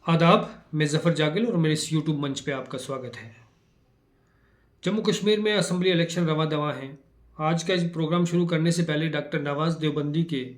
आदाब, मैं ज़फ़र जागिल और मेरे इस यूट्यूब मंच पे आपका स्वागत है। जम्मू कश्मीर में असम्बली इलेक्शन रवा दवा हैं। आज का इस प्रोग्राम शुरू करने से पहले डॉक्टर नवाज़ देवबंदी के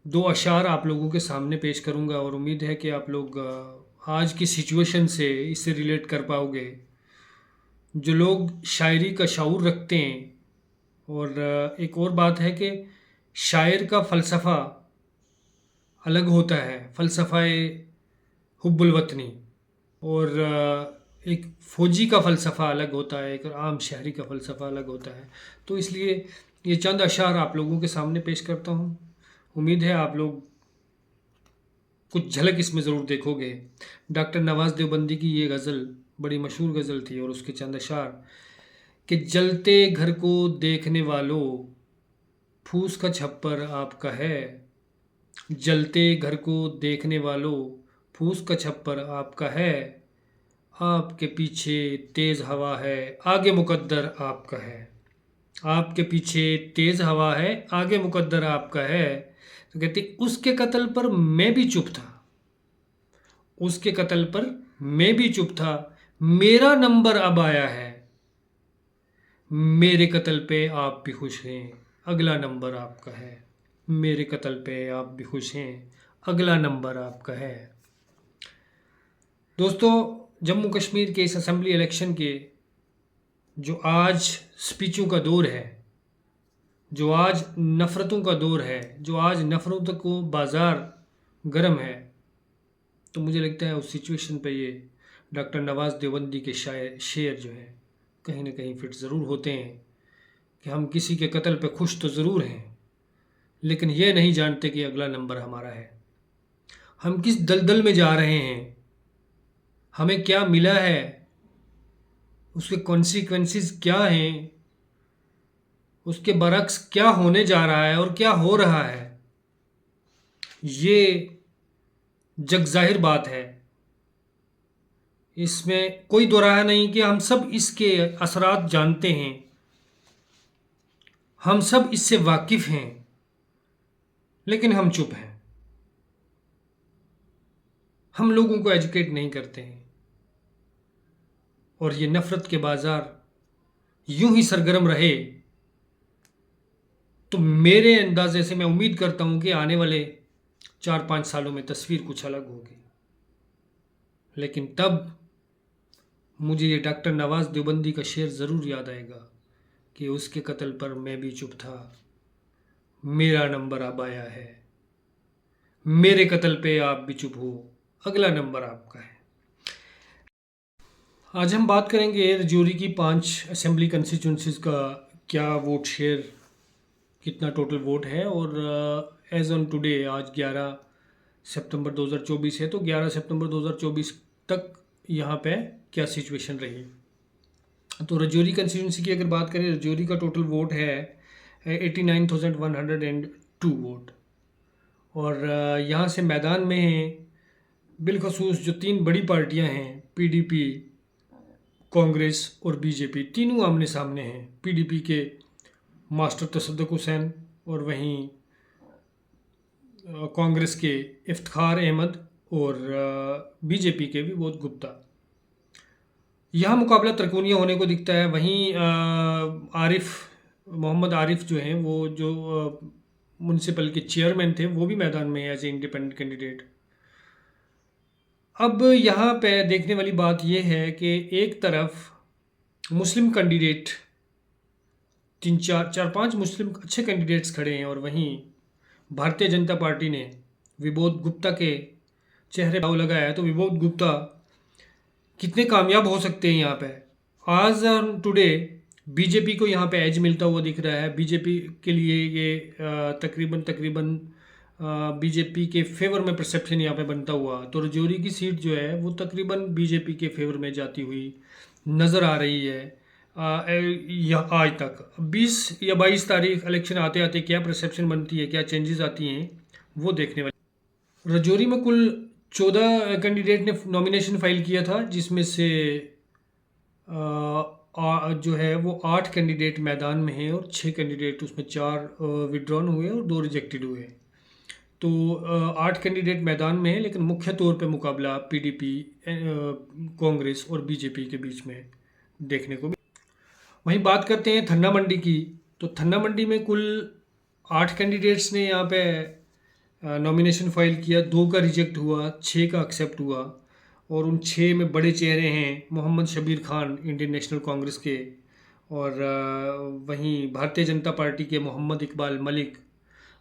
दो अशार आप लोगों के सामने पेश करूंगा और उम्मीद है कि आप लोग आज की सिचुएशन से इससे रिलेट कर पाओगे। जो लोग शायरी का शऊर रखते हैं और एक और बात है कि शायर का फ़लसफ़ा अलग होता है, फ़लसफ़ाए हुब्बुल वतनी, और एक फ़ौजी का फ़लसफ़ा अलग होता है, एक आम शहरी का फ़लसफ़ा अलग होता है। तो इसलिए ये चंद अशार आप लोगों के सामने पेश करता हूँ। उम्मीद है आप लोग कुछ झलक इसमें ज़रूर देखोगे। डॉक्टर नवाज़ देवबंदी की ये गज़ल बड़ी मशहूर गज़ल थी और उसके चंद अशार कि जलते घर को देखने वालों, फूस का छप्पर आपका है। जलते घर को देखने वालों, फूस का छप्पर आपका है। आपके पीछे तेज़ हवा है, आगे मुकद्दर आपका है। आपके पीछे तेज़ हवा है, आगे मुकद्दर आपका है। तो कहती उसके कत्ल पर मैं भी चुप था, उसके कत्ल पर मैं भी चुप था। मेरा नंबर अब आया है, मेरे कत्ल पे आप भी खुश हैं, अगला नंबर आपका है। मेरे कत्ल पे आप भी खुश हैं, अगला नंबर आपका है। दोस्तों, जम्मू कश्मीर के इस असम्बली इलेक्शन के जो आज स्पीचों का दौर है, जो आज नफ़रतों का दौर है, जो आज नफ़रतों को बाज़ार गर्म है, तो मुझे लगता है उस सिचुएशन पे ये डॉक्टर नवाज़ देवबंदी के शेर जो हैं कहीं ना कहीं फिट ज़रूर होते हैं कि हम किसी के कत्ल पे खुश तो ज़रूर हैं, लेकिन ये नहीं जानते कि अगला नंबर हमारा है। हम किस दलदल में जा रहे हैं, हमें क्या मिला है, उसके कॉन्सिक्वेंसेस क्या हैं, उसके बरक्स क्या होने जा रहा है और क्या हो रहा है, ये जग ज़ाहिर बात है। इसमें कोई दो राह नहीं कि हम सब इसके असरात जानते हैं, हम सब इससे वाकिफ़ हैं, लेकिन हम चुप हैं। हम लोगों को एजुकेट नहीं करते हैं और ये नफ़रत के बाज़ार यूं ही सरगर्म रहे तो मेरे अंदाज़े से मैं उम्मीद करता हूं कि आने वाले 4-5 सालों में तस्वीर कुछ अलग होगी। लेकिन तब मुझे ये डॉक्टर नवाज़ देवबंदी का शेर ज़रूर याद आएगा कि उसके कत्ल पर मैं भी चुप था, मेरा नंबर अब आया है। मेरे कत्ल पे आप भी चुप हो, अगला नंबर आपका है। आज हम बात करेंगे रजौरी की 5 असेंबली कंस्टिट्यूंसीज का क्या वोट शेयर, कितना टोटल वोट है, और एज़ ऑन टुडे आज 11 सितंबर 2024 है, तो 11 सितंबर 2024 तक यहाँ पे क्या सिचुएशन रही। तो रजौरी कंस्टिट्यूंसी की अगर बात करें, रजौरी का टोटल वोट है 89,102 वोट, और यहाँ से मैदान में हैं बिलखसूस जो 3 बड़ी पार्टियाँ हैं, पीडीपी, कांग्रेस और बीजेपी, तीनों आमने सामने हैं। पीडीपी के मास्टर तसद्दुक़ हुसैन और वहीं कांग्रेस के इफ्तिखार अहमद और बीजेपी के विबोध गुप्ता। यहाँ मुकाबला त्रिकोणीय होने को दिखता है। वहीं मोहम्मद आरिफ जो हैं, वो जो म्यूनसिपल के चेयरमैन थे, वो भी मैदान में है एज ए इंडिपेंडेंट कैंडिडेट। अब यहाँ पे देखने वाली बात यह है कि एक तरफ मुस्लिम कैंडिडेट, 4-5 मुस्लिम अच्छे कैंडिडेट्स खड़े हैं, और वहीं भारतीय जनता पार्टी ने विबोध गुप्ता के चेहरे दाव लगाया है। तो विबोध गुप्ता कितने कामयाब हो सकते हैं यहाँ पे। आज टुडे बीजेपी को यहाँ पे एज मिलता हुआ दिख रहा है। बीजेपी के लिए ये तकरीबन बीजेपी के फेवर में परसेप्शन यहाँ पे बनता हुआ, तो रजौरी की सीट जो है वो तकरीबन बीजेपी के फेवर में जाती हुई नज़र आ रही है। आज तक 20 या 22 तारीख इलेक्शन आते आते क्या परसेप्शन बनती है, क्या चेंजेस आती हैं, वो देखने वाली। रजौरी में कुल 14 कैंडिडेट ने नॉमिनेशन फाइल किया था, जिसमें से जो है वो 8 कैंडिडेट मैदान में हैं और 6 कैंडिडेट उसमें 4 विड्रॉन हुए और 2 रिजेक्टेड हुए। तो 8 कैंडिडेट मैदान में हैं, लेकिन मुख्य तौर पे मुकाबला पीडीपी, कांग्रेस और बीजेपी के बीच में देखने को। वहीं बात करते हैं थन्ना मंडी की, तो थन्ना मंडी में कुल 8 कैंडिडेट्स ने यहाँ पे नॉमिनेशन फाइल किया। 2 का रिजेक्ट हुआ, 6 का एक्सेप्ट हुआ, और उन 6 में बड़े चेहरे हैं मोहम्मद शबीर खान इंडियन नेशनल कांग्रेस के, और वहीं भारतीय जनता पार्टी के मोहम्मद इकबाल मलिक,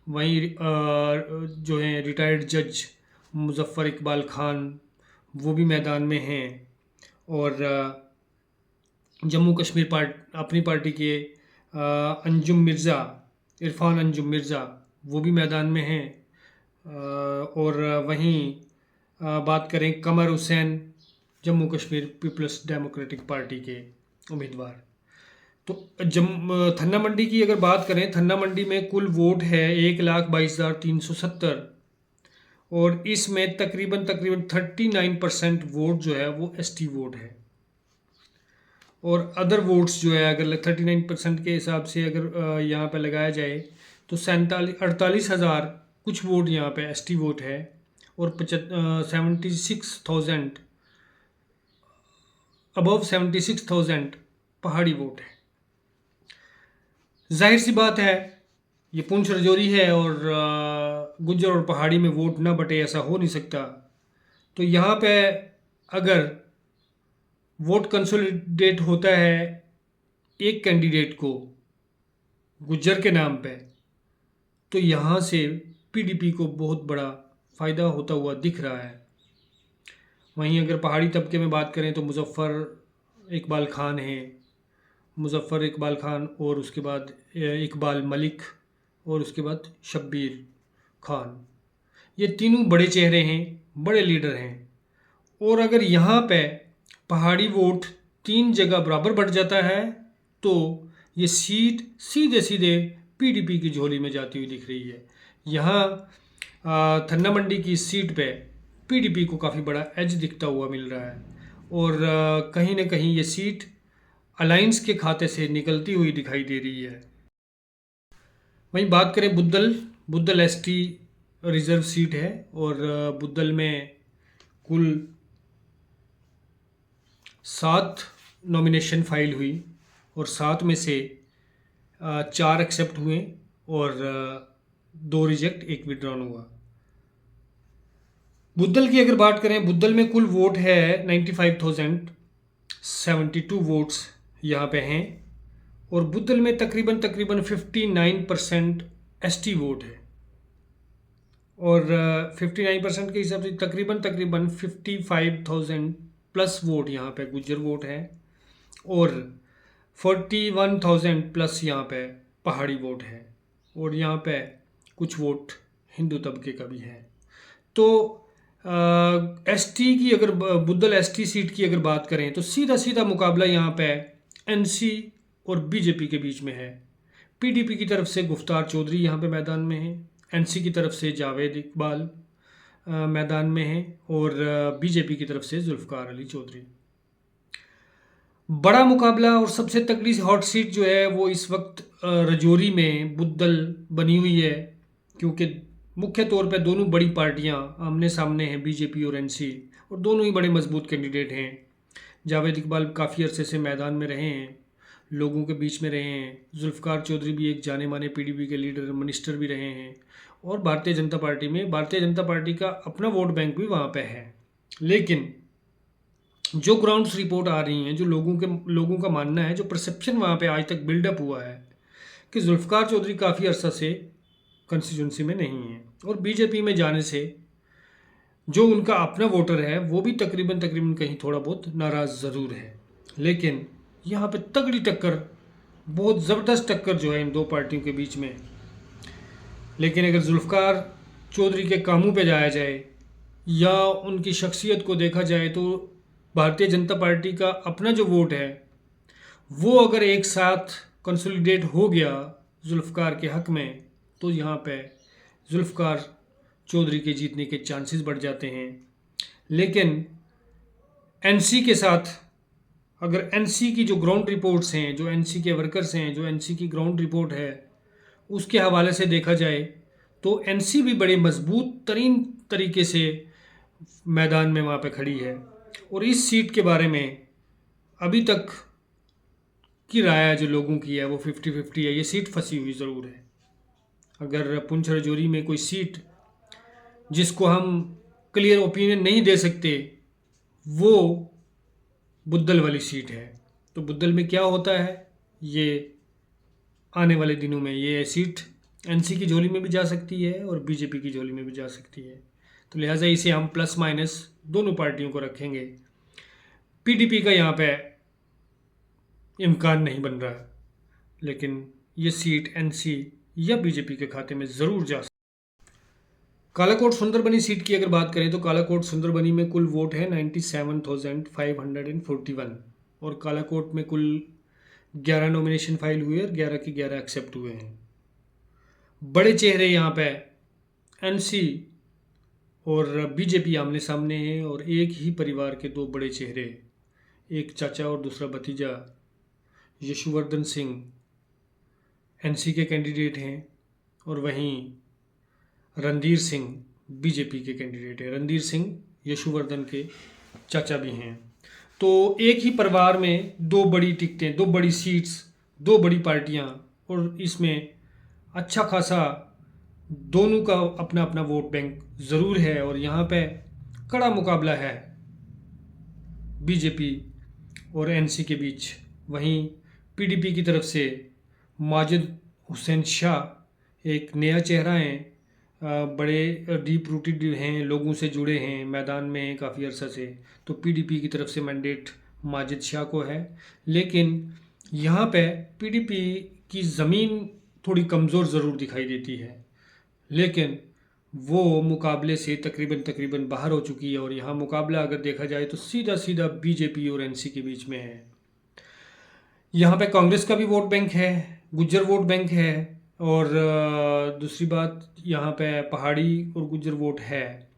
वहीं जो हैं रिटायर्ड जज मुजफ्फर इकबाल खान, वो भी मैदान में हैं, और जम्मू कश्मीर अपनी पार्टी के अंजुम मिर्ज़ा, इरफान अंजुम मिर्ज़ा, वो भी मैदान में हैं। और वहीं बात करें Qamar Hussain, Jammu Kashmir peoples democratic party के उम्मीदवार। तो थन्ना मंडी की अगर बात करें, थन्ना मंडी में कुल वोट है 1,22,370, और इसमें तकरीबन 39% वोट जो है वो एसटी वोट है, और अदर वोट्स जो है अगर 39% के हिसाब से अगर यहाँ पे लगाया जाए तो 48,000 कुछ वोट यहाँ पे एसटी वोट है, और 76,000 अबव 76,000 पहाड़ी वोट है। जाहिर सी बात है ये पुंछ रजौरी है, और गुज्जर और पहाड़ी में वोट ना बटे ऐसा हो नहीं सकता। तो यहाँ पे अगर वोट कंसोलिडेट होता है एक कैंडिडेट को गुज्जर के नाम पे, तो यहाँ से पीडीपी को बहुत बड़ा फ़ायदा होता हुआ दिख रहा है। वहीं अगर पहाड़ी तबके में बात करें तो मुजफ्फर इकबाल खान है, मुजफ्फर इकबाल खान, और उसके बाद इकबाल मलिक, और उसके बाद शब्बीर खान, ये तीनों बड़े चेहरे हैं, बड़े लीडर हैं। और अगर यहाँ पे पहाड़ी वोट 3 जगह बराबर बढ़ जाता है तो ये सीट सीधे सीधे पीडीपी की झोली में जाती हुई दिख रही है। यहाँ थन्ना मंडी की सीट पे पीडीपी को काफ़ी बड़ा एज दिखता हुआ मिल रहा है, और कहीं ना कहीं ये सीट अलायंस के खाते से निकलती हुई दिखाई दे रही है। वहीं बात करें बुद्धल एसटी रिजर्व सीट है, और बुद्धल में कुल 7 नॉमिनेशन फाइल हुई, और 7 में से 4 एक्सेप्ट हुए, और 2 रिजेक्ट, 1 विड्रॉन हुआ। बुद्धल की अगर बात करें, बुद्धल में कुल वोट है 95,072 वोट्स यहाँ पे हैं, और बुद्धल में तकरीबन 59% एसटी वोट है, और 59% के हिसाब से तकरीबन 55,000 प्लस वोट यहाँ पे गुज्जर वोट है, और 41,000 प्लस यहाँ पे पहाड़ी वोट है, और यहाँ पे कुछ वोट हिंदू तबके का भी है। तो एसटी की अगर बुद्धल एसटी सीट की अगर बात करें तो सीधा सीधा मुकाबला यहाँ पे एनसी और बीजेपी के बीच में है। पीडीपी की तरफ से गुफ्तार चौधरी यहाँ पे मैदान में है, एनसी की तरफ से जावेद इकबाल मैदान में है, और बीजेपी की तरफ से जुल्फ़कार अली चौधरी। बड़ा मुकाबला और सबसे तगड़ी हॉट सीट जो है वो इस वक्त रजौरी में बुद्धल बनी हुई है, क्योंकि मुख्य तौर पे दोनों बड़ी पार्टियां आमने सामने हैं, बीजेपी और एनसी, और दोनों ही बड़े मजबूत कैंडिडेट हैं। जावेद इकबाल काफ़ी अरसे से मैदान में रहे हैं, लोगों के बीच में रहे हैं। जुल्फ़कार चौधरी भी एक जाने माने पीडीपी के लीडर मिनिस्टर भी रहे हैं, और भारतीय जनता पार्टी का अपना वोट बैंक भी वहाँ पे है। लेकिन जो ग्राउंड्स रिपोर्ट आ रही हैं, जो लोगों का मानना है, जो परसेप्शन वहाँ पे आज तक बिल्डअप हुआ है कि जुल्फ़कार चौधरी काफ़ी अरसा से कंस्टिट्यूंसी में नहीं है, और बीजेपी में जाने से जो उनका अपना वोटर है वो भी तकरीबन कहीं थोड़ा बहुत नाराज़ ज़रूर है। लेकिन यहाँ पे तगड़ी टक्कर, बहुत ज़बरदस्त टक्कर जो है इन दो पार्टियों के बीच में। लेकिन अगर जुल्फ़कार चौधरी के कामों पे जाया जाए या उनकी शख्सियत को देखा जाए तो भारतीय जनता पार्टी का अपना जो वोट है वो अगर एक साथ कंसोलिडेट हो गया जुल्फ़कार के हक़ में, तो यहाँ पे जुल्फ़कार चौधरी के जीतने के चांसेस बढ़ जाते हैं। लेकिन एनसी के साथ अगर एनसी की जो ग्राउंड रिपोर्ट्स हैं, जो एनसी के वर्कर्स हैं, जो एनसी की ग्राउंड रिपोर्ट है, उसके हवाले से देखा जाए तो एनसी भी बड़े मजबूत तरीन तरीके से मैदान में वहाँ पे खड़ी है। और इस सीट के बारे में अभी तक की राय जो लोगों की है वो 50-50 है। ये सीट फंसी हुई ज़रूर है। अगर पुंछ राजौरी में कोई सीट जिसको हम क्लियर ओपिनियन नहीं दे सकते, वो बुद्धल वाली सीट है। तो बुद्धल में क्या होता है, ये आने वाले दिनों में ये सीट एनसी की झोली में भी जा सकती है और बीजेपी की झोली में भी जा सकती है। तो लिहाजा इसे हम प्लस माइनस दोनों पार्टियों को रखेंगे। पीडीपी का यहाँ पे इम्कान नहीं बन रहा, लेकिन ये सीट एनसी या बीजेपी के खाते में ज़रूर जा सकती है। कालाकोट सुंदरबनी सीट की अगर बात करें तो कालाकोट सुंदरबनी में कुल वोट है 97,541 और कालाकोट में कुल 11 नॉमिनेशन फाइल हुए और 11 के 11 एक्सेप्ट हुए हैं। बड़े चेहरे यहाँ पे एनसी और बीजेपी आमने सामने हैं और एक ही परिवार के दो बड़े चेहरे, एक चाचा और दूसरा भतीजा यशुवर्धन सिंह एनसी के कैंडिडेट हैं और वहीं रणधीर सिंह बीजेपी के कैंडिडेट हैं। रणधीर सिंह यशुवर्धन के चाचा भी हैं। तो एक ही परिवार में दो बड़ी टिकटें, दो बड़ी सीट्स, दो बड़ी पार्टियां, और इसमें अच्छा खासा दोनों का अपना अपना वोट बैंक ज़रूर है। और यहाँ पे कड़ा मुकाबला है बीजेपी और एनसी के बीच। वहीं पीडीपी की तरफ से माजिद हुसैन शाह एक नया चेहरा हैं, बड़े डीप रूटेड हैं, लोगों से जुड़े हैं, मैदान में हैं काफ़ी अरसा से। तो पीडीपी की तरफ से मैंडेट माजिद शाह को है। लेकिन यहाँ पे पीडीपी की ज़मीन थोड़ी कमज़ोर ज़रूर दिखाई देती है, लेकिन वो मुकाबले से तकरीबन बाहर हो चुकी है। और यहाँ मुकाबला अगर देखा जाए तो सीधा सीधा बीजेपी और एनसी के बीच में है। यहाँ पे कांग्रेस का भी वोट बैंक है, गुज्जर वोट बैंक है, और दूसरी बात यहाँ पे पहाड़ी और गुज्जर वोट है।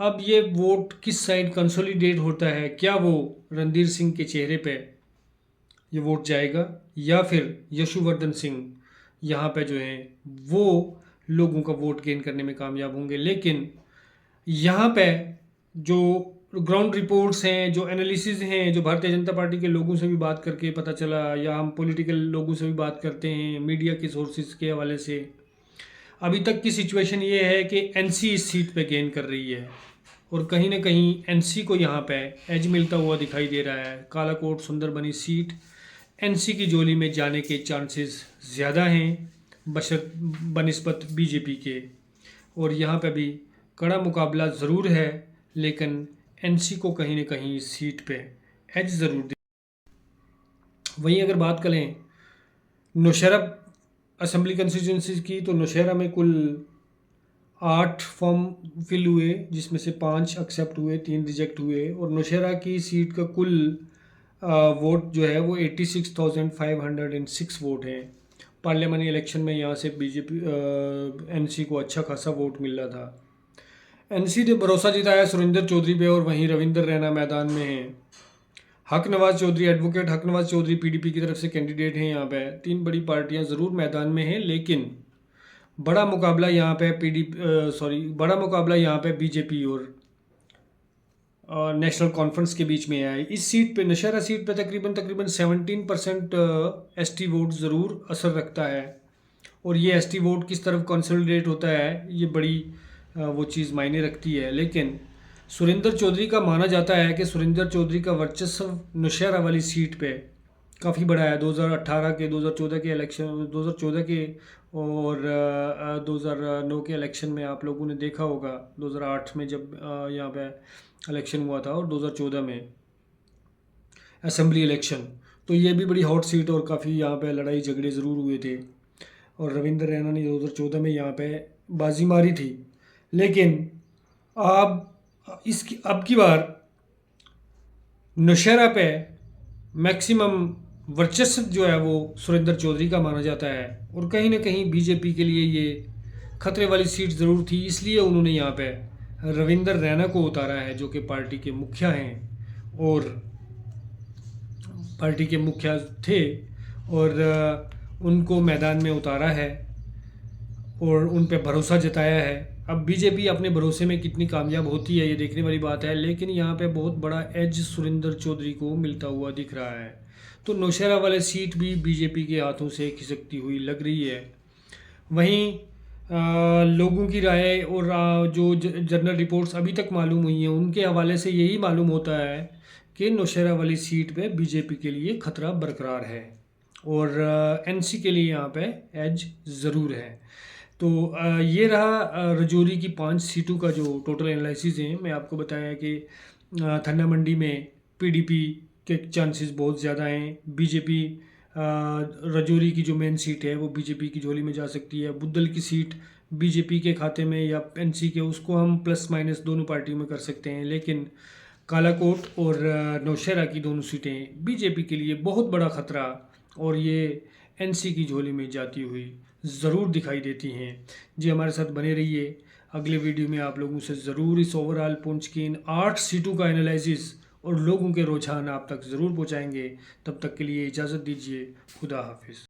अब ये वोट किस साइड कंसोलिडेट होता है, क्या वो रणधीर सिंह के चेहरे पे ये वोट जाएगा या फिर यशुवर्धन सिंह यहाँ पे जो है वो लोगों का वोट गेन करने में कामयाब होंगे। लेकिन यहाँ पे जो ग्राउंड रिपोर्ट्स हैं, जो एनालिसिस हैं, जो भारतीय जनता पार्टी के लोगों से भी बात करके पता चला, या हम पॉलिटिकल लोगों से भी बात करते हैं, मीडिया के सोर्सेज के हवाले से, अभी तक की सिचुएशन ये है कि एनसी इस सीट पे गेन कर रही है और कहीं ना कहीं एनसी को यहाँ पे एज मिलता हुआ दिखाई दे रहा है। कालाकोट सुंदरबनी सीट एनसी की झोली में जाने के चांसेस ज़्यादा हैं बनिस्बत बीजेपी के। और यहाँ पे भी कड़ा मुकाबला ज़रूर है, लेकिन एनसी को कहीं ना कहीं इस सीट पे एज ज़रूर दे। वहीं अगर बात करें नौशहरा असेंबली कंस्टिट्यूंसी की, तो नौशहरा में कुल 8 फॉर्म फिल हुए, जिसमें से 5 एक्सेप्ट हुए, 3 रिजेक्ट हुए। और नौशहरा की सीट का कुल वोट जो है वो 86,506 वोट हैं। पार्लियामानी इलेक्शन में यहाँ से बीजेपी एनसी को अच्छा खासा वोट मिल रहा था। एनसी ने भरोसा जताया सुरेंद्र चौधरी पे, और वहीं रविंदर रैना मैदान में हैं। हक नवाज चौधरी, एडवोकेट हक नवाज चौधरी पीडीपी की तरफ से कैंडिडेट हैं। यहाँ पे 3 बड़ी पार्टियां ज़रूर मैदान में हैं, लेकिन बड़ा मुकाबला यहाँ पे बड़ा मुकाबला यहाँ पे बीजेपी और नेशनल कॉन्फ्रेंस के बीच में है। इस सीट पे, नौशहरा सीट पे तकरीबन 17% एसटी वोट ज़रूर असर रखता है। और ये एसटी वोट किस तरफ कंसोलिडेट होता है, ये बड़ी वो चीज़ मायने रखती है। लेकिन सुरेंद्र चौधरी का माना जाता है कि सुरेंद्र चौधरी का वर्चस्व नौशहरा वाली सीट पे काफ़ी बड़ा है। 2018 के, 2014 के इलेक्शन, 2014 के और 2009 के इलेक्शन में आप लोगों ने देखा होगा, 2008 में जब यहाँ पे इलेक्शन हुआ था, और 2014 में असेंबली इलेक्शन, तो ये भी बड़ी हॉट सीट और काफ़ी यहाँ पे लड़ाई झगड़े ज़रूर हुए थे। और रविंद्र रैना ने 2014 में यहाँ पे बाजी मारी थी। लेकिन अब की बार नौशहरा पे मैक्सिमम वर्चस्व जो है वो सुरेंद्र चौधरी का माना जाता है। और कहीं ना कहीं बीजेपी के लिए ये खतरे वाली सीट ज़रूर थी, इसलिए उन्होंने यहाँ पे रविंदर रैना को उतारा है, जो कि पार्टी के मुखिया हैं और पार्टी के मुखिया थे, और उनको मैदान में उतारा है। और उन पे भरोसा जताया है। अब बीजेपी अपने भरोसे में कितनी कामयाब होती है ये देखने वाली बात है, लेकिन यहाँ पे बहुत बड़ा एज सुरेंद्र चौधरी को मिलता हुआ दिख रहा है। तो नौशहरा वाले सीट भी बीजेपी के हाथों से खिसकती हुई लग रही है। वहीं लोगों की राय और जो जनरल रिपोर्ट्स अभी तक मालूम हुई हैं उनके हवाले से यही मालूम होता है कि नौशहरा वाली सीट पे बीजेपी के लिए खतरा बरकरार है और एनसी के लिए यहाँ पे एज ज़रूर है। तो ये रहा रजौरी की 5 सीटों का जो टोटल एनालिसिस है। मैं आपको बताया कि थन्ना मंडी में पीडीपी के चांसेस बहुत ज़्यादा हैं। बीजेपी रजौरी की जो मेन सीट है वो बीजेपी की झोली में जा सकती है। बुद्धल की सीट बीजेपी के खाते में या एनसी के, उसको हम प्लस माइनस दोनों पार्टियों में कर सकते हैं, लेकिन कालाकोट और नौशहरा की दोनों सीटें बीजेपी के लिए बहुत बड़ा खतरा और ये एनसी की झोली में जाती हुई ज़रूर दिखाई देती हैं। जी हमारे साथ बने रहिए। अगले वीडियो में आप लोगों से ज़रूर इस ओवरऑल पुंछ की इन 8 सीटों का एनालिसिस और लोगों के रुझान आप तक ज़रूर पहुंचाएंगे। तब तक के लिए इजाज़त दीजिए। खुदा हाफिज़।